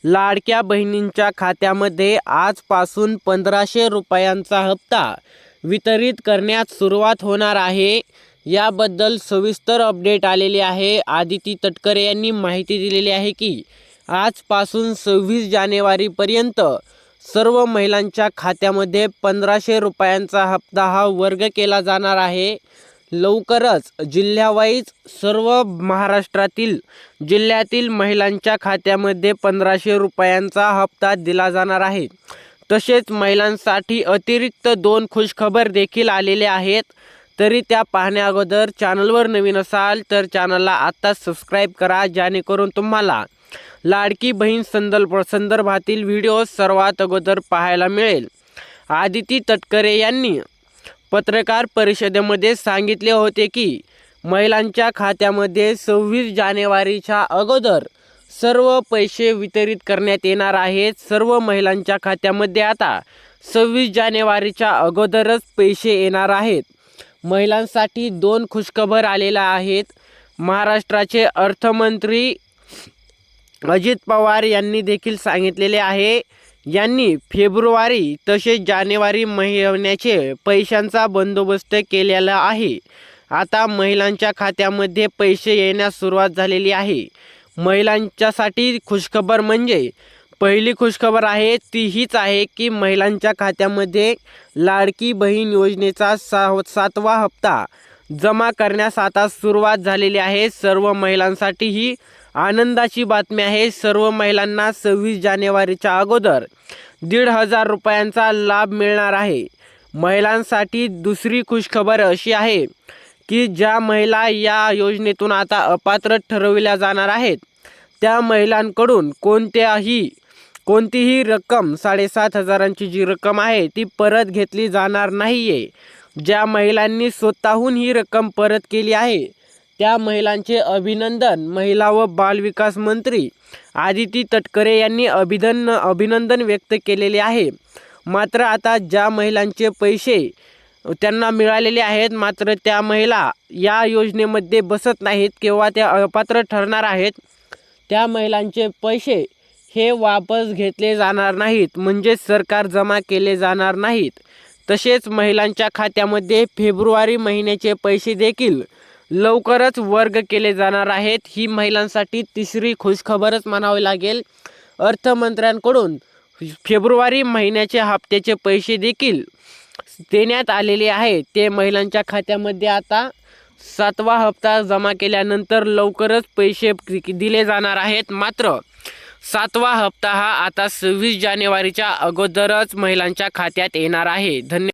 लाडक्या बहिणींच्या खात्यामध्ये आजपासून 1500 रुपयांचा हप्ता वितरित करण्यास सुरुवात होणार आहे। याबद्दल सविस्तर अपडेट आलेले आहे। आदिती तटकरे यांनी माहिती दिलेली आहे की आजपासून 26 जानेवारीपर्यंत सर्व महिलांच्या खात्यामध्ये 1500 रुपयांचा हप्ता हा वर्ग केला जाणार आहे। लवकरच जिल्ह्यावाईज सर्व महाराष्ट्रातील जिल्ह्यातील महिलांच्या खात्यामध्ये 1500 रुपयांचा हप्ता दिला जाणार आहे। तसेच महिलांसाठी अतिरिक्त 2 खुशखबर देखील आलेले आहेत। तरी त्या पाहण्या अगोदर चॅनलवर नवीन असाल तर चॅनलला आता सबस्क्राइब करा, जेणेकरून तुम्हाला लाडकी बहीण संदर्भातील व्हिडिओ सर्वात अगोदर पाहायला मिळेल। आदिती तटकरे यांनी पत्रकार परिषदेमध्ये सांगितले होते की महिलांच्या खात्यामध्ये 26 जानेवारीच्या अगोदर सर्व पैसे वितरित करण्यात येणार आहेत। सर्व महिलांच्या खात्यामध्ये आता 26 जानेवारीच्या अगोदरच पैसे येणार आहेत। महिलांसाठी 2 खुशखबर आलेल्या आहेत। महाराष्ट्राचे अर्थमंत्री अजित पवार यांनी देखील सांगितलेले आहे। यांनी फेब्रुवारी तसेच जानेवारी महिन्याचे पैशांचा बंदोबस्त केलेला आहे। आता महिलांच्या खात्यामध्ये पैसे येण्यास सुरुवात झालेली आहे। महिलांच्यासाठी खुशखबर म्हणजे पहिली खुशखबर आहे ती हीच आहे की महिलांच्या खात्यामध्ये लाडकी बहीण योजनेचा 7वा हप्ता जमा करण्यास आता सुरुवात झालेली आहे। सर्व महिलांसाठी ही आनंदाची बातमी आहे। सर्व महिलांना 26 जानेवारीच्या अगोदर 1500 रुपयांचा लाभ मिळणार आहे। महिलांसाठी दुसरी खुशखबर अशी आहे की ज्या महिला या योजनेतून आता अपात्र ठरविल्या जाणार आहेत त्या महिलांकडून कोणतीही रक्कम 7500ची जी रक्कम आहे ती परत घेतली जाणार नाहीये। ज्या महिलांनी स्वतःहून ही रक्कम परत केली आहे त्या महिलांचे अभिनंदन महिला व बालविकास मंत्री आदिती तटकरे यांनी अभिनंदन व्यक्त केलेले आहे। मात्र आता ज्या महिलांचे पैसे त्यांना मिळालेले आहेत मात्र त्या महिला या योजनेमध्ये बसत नाहीत किंवा त्या अपात्र ठरणार आहेत, त्या महिलांचे पैसे हे वापस घेतले जाणार नाहीत, म्हणजे सरकार जमा केले जाणार नाहीत। तसेच महिलांच्या खात्यामध्ये फेब्रुवारी महिन्याचे पैसे देखील लवकरच वर्ग केले जाणार आहेत। ही महिलांसाठी तिसरी खुशखबरच म्हणावी लागेल। अर्थमंत्र्यांकडून फेब्रुवारी महिन्याच्या हप्त्याचे पैसे देखील देण्यात आलेले आहेत। ते महिलांच्या खात्यामध्ये आता 7वा हप्ता जमा केल्यानंतर लवकरच पैसे दिले जाणार आहेत। मात्र 7वा हप्ता हा आता 26 जानेवारीच्या अगोदरच महिलांच्या खात्यात येणार आहे। धन्यवाद।